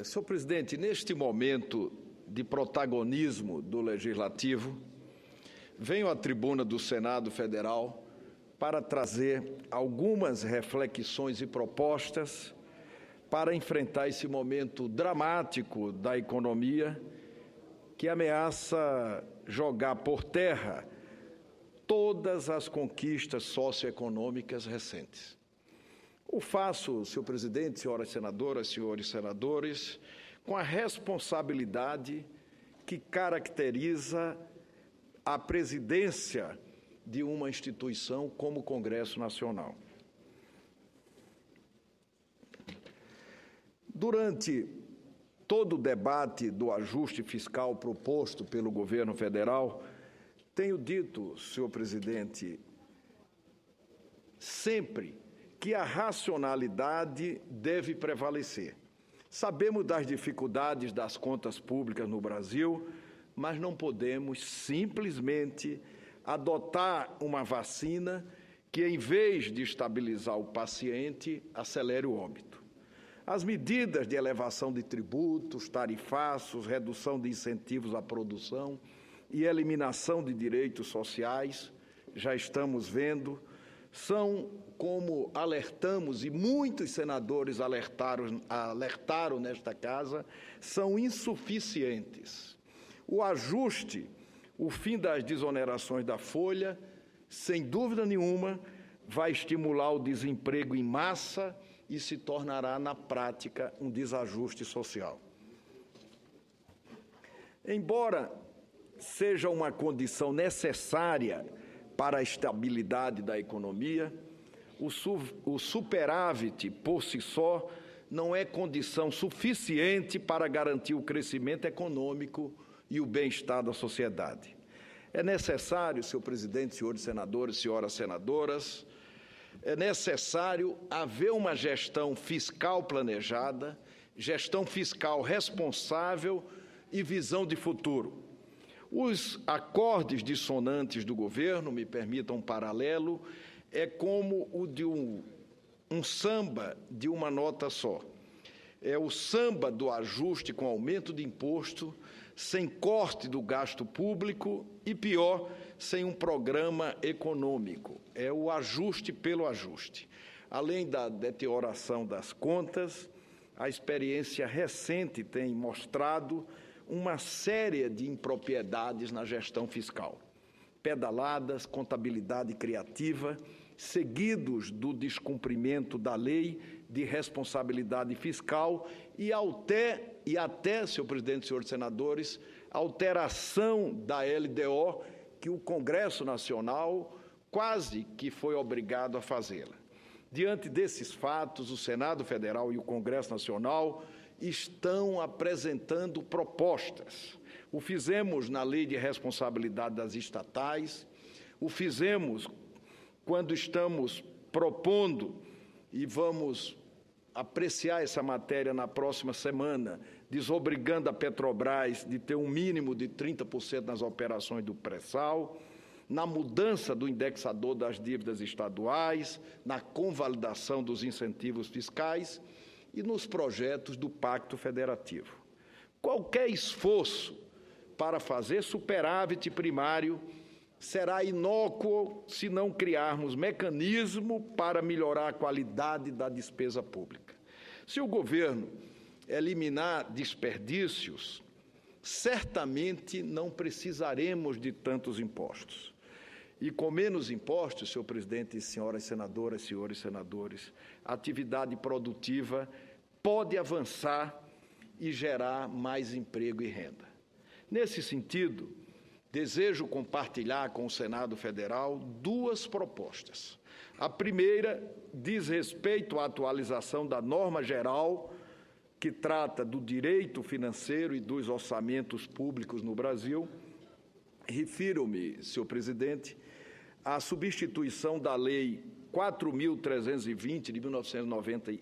Senhor presidente, neste momento de protagonismo do Legislativo, venho à tribuna do Senado Federal para trazer algumas reflexões e propostas para enfrentar esse momento dramático da economia que ameaça jogar por terra todas as conquistas socioeconômicas recentes. O faço, senhor presidente, senhoras senadoras, senhores senadores, com a responsabilidade que caracteriza a presidência de uma instituição como o Congresso Nacional. Durante todo o debate do ajuste fiscal proposto pelo governo federal, tenho dito, senhor presidente, sempre que a racionalidade deve prevalecer. Sabemos das dificuldades das contas públicas no Brasil, mas não podemos simplesmente adotar uma vacina que, em vez de estabilizar o paciente, acelere o óbito. As medidas de elevação de tributos, tarifaços, redução de incentivos à produção e eliminação de direitos sociais, já estamos vendo, são, como alertamos, e muitos senadores alertaram nesta casa, são insuficientes. O ajuste, o fim das desonerações da folha, sem dúvida nenhuma, vai estimular o desemprego em massa e se tornará, na prática, um desajuste social. Embora seja uma condição necessária para a estabilidade da economia, o superávit, por si só, não é condição suficiente para garantir o crescimento econômico e o bem-estar da sociedade. É necessário, senhor presidente, senhores senadores, senhoras senadoras, é necessário haver uma gestão fiscal planejada, gestão fiscal responsável e visão de futuro. Os acordes dissonantes do governo, me permitam um paralelo, é como o de um samba de uma nota só. É o samba do ajuste com aumento de imposto, sem corte do gasto público e, pior, sem um programa econômico. É o ajuste pelo ajuste. Além da deterioração das contas, a experiência recente tem mostrado uma série de impropriedades na gestão fiscal. Pedaladas, contabilidade criativa, seguidos do descumprimento da lei de responsabilidade fiscal e até, senhor presidente e senhores senadores, alteração da LDO que o Congresso Nacional quase que foi obrigado a fazê-la. Diante desses fatos, o Senado Federal e o Congresso Nacional estão apresentando propostas. O fizemos na Lei de Responsabilidade das Estatais, o fizemos quando estamos propondo, e vamos apreciar essa matéria na próxima semana, desobrigando a Petrobras de ter um mínimo de 30% nas operações do pré-sal, na mudança do indexador das dívidas estaduais, na convalidação dos incentivos fiscais e nos projetos do Pacto Federativo. Qualquer esforço para fazer superávit primário será inócuo se não criarmos mecanismo para melhorar a qualidade da despesa pública. Se o governo eliminar desperdícios, certamente não precisaremos de tantos impostos. E com menos impostos, senhor presidente, senhoras senadoras, senhores senadores, a atividade produtiva pode avançar e gerar mais emprego e renda. Nesse sentido, desejo compartilhar com o Senado Federal duas propostas. A primeira diz respeito à atualização da norma geral que trata do direito financeiro e dos orçamentos públicos no Brasil. Refiro-me, senhor presidente, à substituição da Lei 4.320 de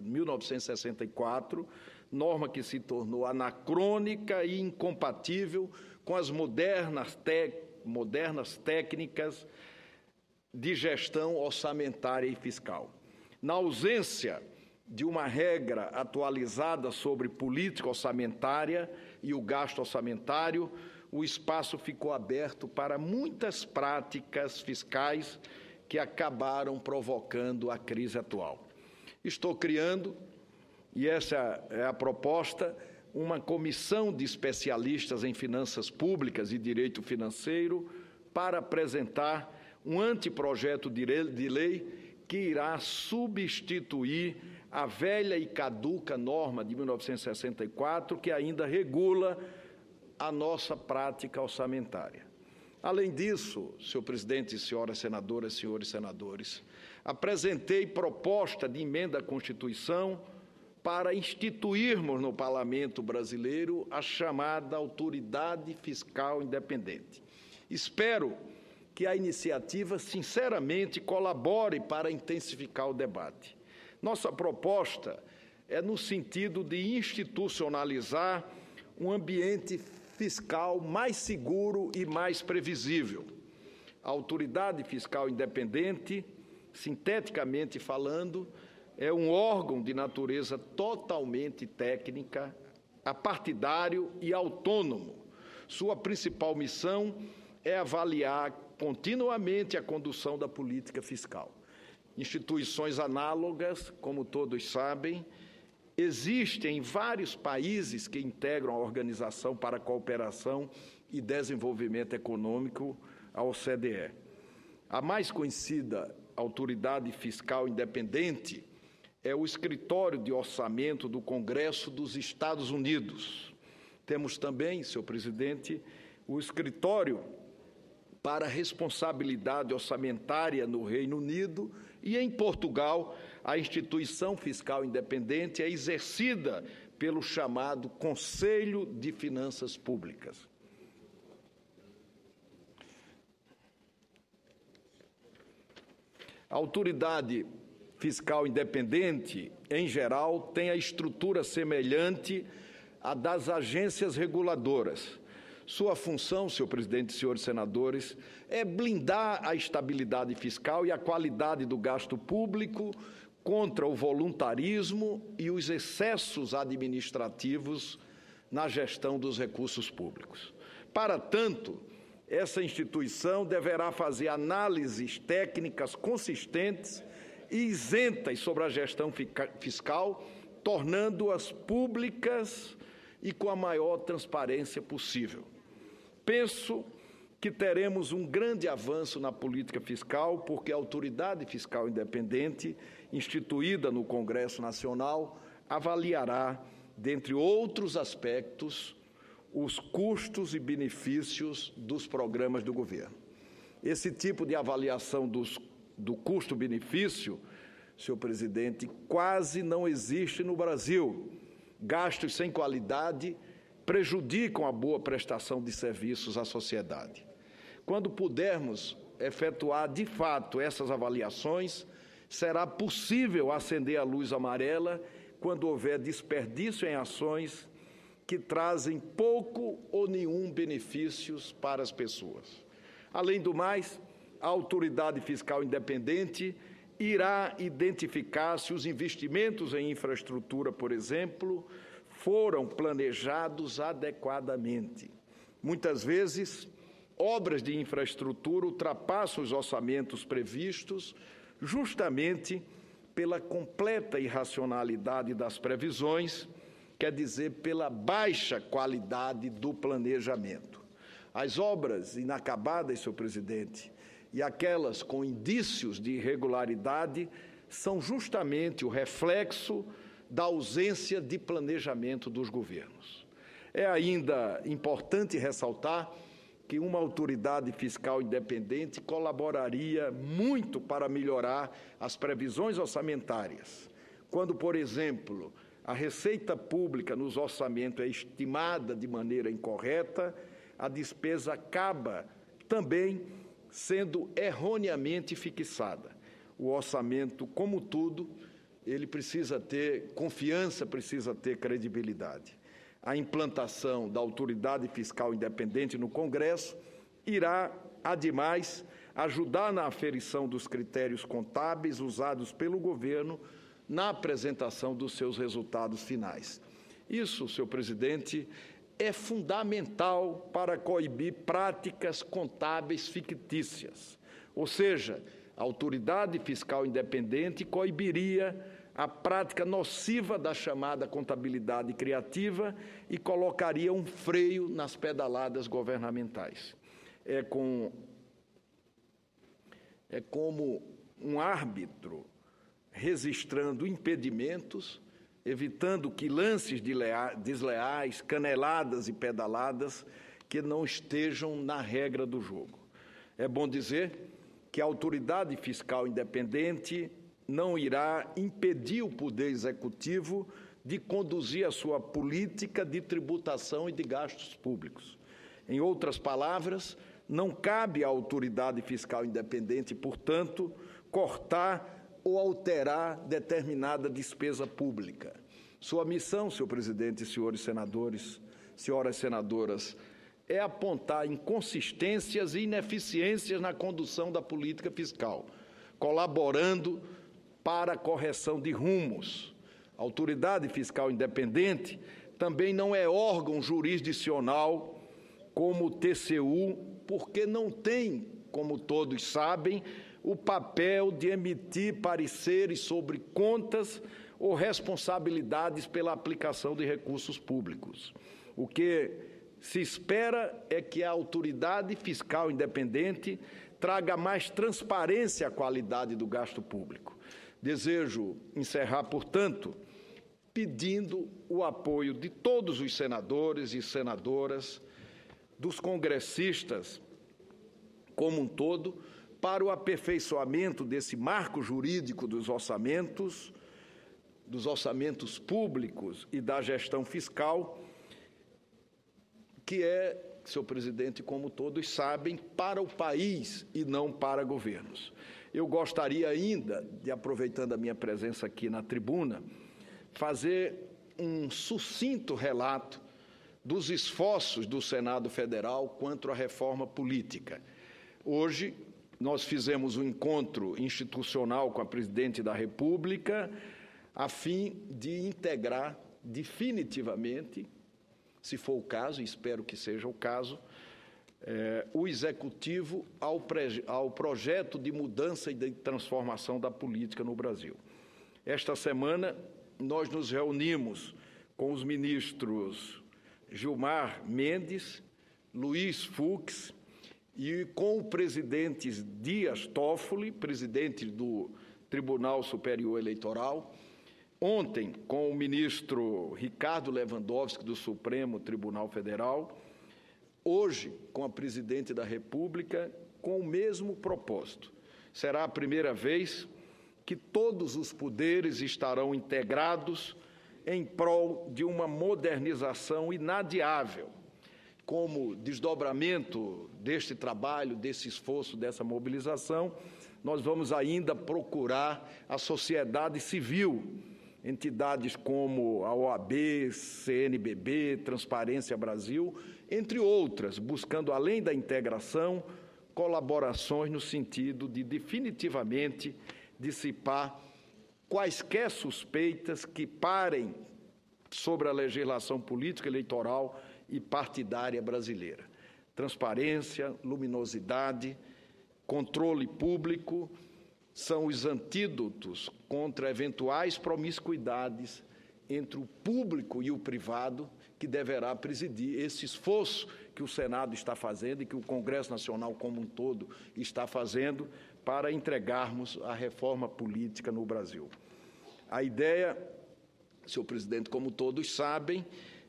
1964, norma que se tornou anacrônica e incompatível com as modernas técnicas de gestão orçamentária e fiscal. Na ausência de uma regra atualizada sobre política orçamentária e o gasto orçamentário, o espaço ficou aberto para muitas práticas fiscais que acabaram provocando a crise atual. Estou criando, e essa é a proposta, uma comissão de especialistas em finanças públicas e direito financeiro para apresentar um anteprojeto de lei que irá substituir a velha e caduca norma de 1964, que ainda regula a nossa prática orçamentária. Além disso, senhor presidente, senhoras senadoras, senhores senadores, apresentei proposta de emenda à Constituição para instituirmos no Parlamento brasileiro a chamada Autoridade Fiscal Independente. Espero que a iniciativa, sinceramente, colabore para intensificar o debate. Nossa proposta é no sentido de institucionalizar um ambiente fiscal mais seguro e mais previsível. A Autoridade Fiscal Independente, sinteticamente falando, é um órgão de natureza totalmente técnica, apartidário e autônomo. Sua principal missão é avaliar continuamente a condução da política fiscal. Instituições análogas, como todos sabem, existem em vários países que integram a Organização para a Cooperação e Desenvolvimento Econômico, a OCDE. A mais conhecida autoridade fiscal independente é o Escritório de Orçamento do Congresso dos Estados Unidos. Temos também, senhor presidente, o Escritório para a Responsabilidade Orçamentária no Reino Unido e, em Portugal, a instituição fiscal independente é exercida pelo chamado Conselho de Finanças Públicas. A autoridade fiscal independente, em geral, tem a estrutura semelhante à das agências reguladoras. Sua função, senhor presidente e senhores senadores, é blindar a estabilidade fiscal e a qualidade do gasto público contra o voluntarismo e os excessos administrativos na gestão dos recursos públicos. Para tanto, essa instituição deverá fazer análises técnicas consistentes e isentas sobre a gestão fiscal, tornando-as públicas e com a maior transparência possível. Penso que teremos um grande avanço na política fiscal, porque a Autoridade Fiscal Independente, instituída no Congresso Nacional, avaliará, dentre outros aspectos, os custos e benefícios dos programas do governo. Esse tipo de avaliação do custo-benefício, senhor presidente, quase não existe no Brasil. Gastos sem qualidade prejudicam a boa prestação de serviços à sociedade. Quando pudermos efetuar, de fato, essas avaliações, será possível acender a luz amarela quando houver desperdício em ações que trazem pouco ou nenhum benefícios para as pessoas. Além do mais, a Autoridade Fiscal Independente irá identificar se os investimentos em infraestrutura, por exemplo, foram planejados adequadamente. Muitas vezes, obras de infraestrutura ultrapassam os orçamentos previstos justamente pela completa irracionalidade das previsões, quer dizer, pela baixa qualidade do planejamento. As obras inacabadas, senhor presidente, e aquelas com indícios de irregularidade são justamente o reflexo da ausência de planejamento dos governos. É ainda importante ressaltar que uma autoridade fiscal independente colaboraria muito para melhorar as previsões orçamentárias. Quando, por exemplo, a receita pública nos orçamentos é estimada de maneira incorreta, a despesa acaba também sendo erroneamente fixada. O orçamento, como tudo, ele precisa ter confiança, precisa ter credibilidade. A implantação da Autoridade Fiscal Independente no Congresso irá, ademais, ajudar na aferição dos critérios contábeis usados pelo governo na apresentação dos seus resultados finais. Isso, senhor presidente, é fundamental para coibir práticas contábeis fictícias, ou seja, a autoridade fiscal independente coibiria a prática nociva da chamada contabilidade criativa e colocaria um freio nas pedaladas governamentais. É como um árbitro registrando impedimentos, evitando que lances desleais, caneladas e pedaladas que não estejam na regra do jogo. É bom dizer que a autoridade fiscal independente não irá impedir o Poder Executivo de conduzir a sua política de tributação e de gastos públicos. Em outras palavras, não cabe à autoridade fiscal independente, portanto, cortar ou alterar determinada despesa pública. Sua missão, senhor presidente, senhores senadores, senhoras senadoras, é apontar inconsistências e ineficiências na condução da política fiscal, colaborando para a correção de rumos. A autoridade fiscal independente também não é órgão jurisdicional como o TCU, porque não tem, como todos sabem, o papel de emitir pareceres sobre contas ou responsabilidades pela aplicação de recursos públicos. O que se espera é que a autoridade fiscal independente traga mais transparência à qualidade do gasto público. Desejo encerrar, portanto, pedindo o apoio de todos os senadores e senadoras, dos congressistas como um todo, para o aperfeiçoamento desse marco jurídico dos orçamentos públicos e da gestão fiscal, que é, senhor presidente, como todos sabem, para o país e não para governos. Eu gostaria ainda, aproveitando a minha presença aqui na tribuna, fazer um sucinto relato dos esforços do Senado Federal quanto à reforma política. Hoje, nós fizemos um encontro institucional com a presidente da República a fim de integrar definitivamente, se for o caso, e espero que seja o caso, o Executivo ao projeto de mudança e de transformação da política no Brasil. Esta semana, nós nos reunimos com os ministros Gilmar Mendes, Luiz Fux e com o presidente Dias Toffoli, presidente do Tribunal Superior Eleitoral, ontem com o ministro Ricardo Lewandowski, do Supremo Tribunal Federal, hoje com a presidente da República, com o mesmo propósito. Será a primeira vez que todos os poderes estarão integrados em prol de uma modernização inadiável. Como desdobramento deste trabalho, desse esforço, dessa mobilização, nós vamos ainda procurar a sociedade civil, entidades como a OAB, CNBB, Transparência Brasil, entre outras, buscando, além da integração, colaborações no sentido de definitivamente dissipar quaisquer suspeitas que parem sobre a legislação política, eleitoral e partidária brasileira. Transparência, luminosidade, controle público são os antídotos contra eventuais promiscuidades entre o público e o privado, que deverá presidir esse esforço que o Senado está fazendo e que o Congresso Nacional como um todo está fazendo para entregarmos a reforma política no Brasil. A ideia, senhor presidente, como todos sabem,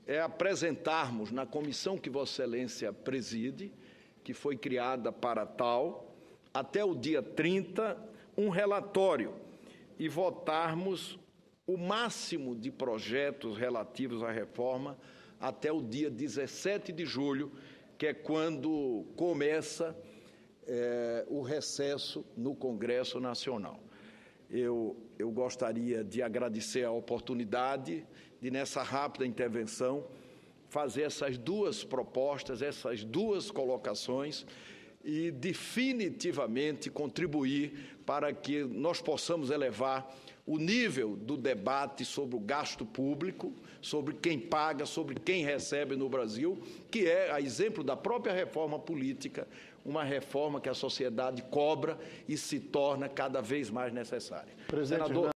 é apresentarmos na comissão que Vossa Excelência preside, que foi criada para tal, até o dia 30, um relatório e votarmos o máximo de projetos relativos à reforma até o dia 17 de julho, que é quando começa o recesso no Congresso Nacional. Eu gostaria de agradecer a oportunidade de, nessa rápida intervenção, fazer essas duas propostas, essas duas colocações e definitivamente contribuir para que nós possamos elevar o nível do debate sobre o gasto público, sobre quem paga, sobre quem recebe no Brasil, que é, a exemplo da própria reforma política, uma reforma que a sociedade cobra e se torna cada vez mais necessária. Presidente Senador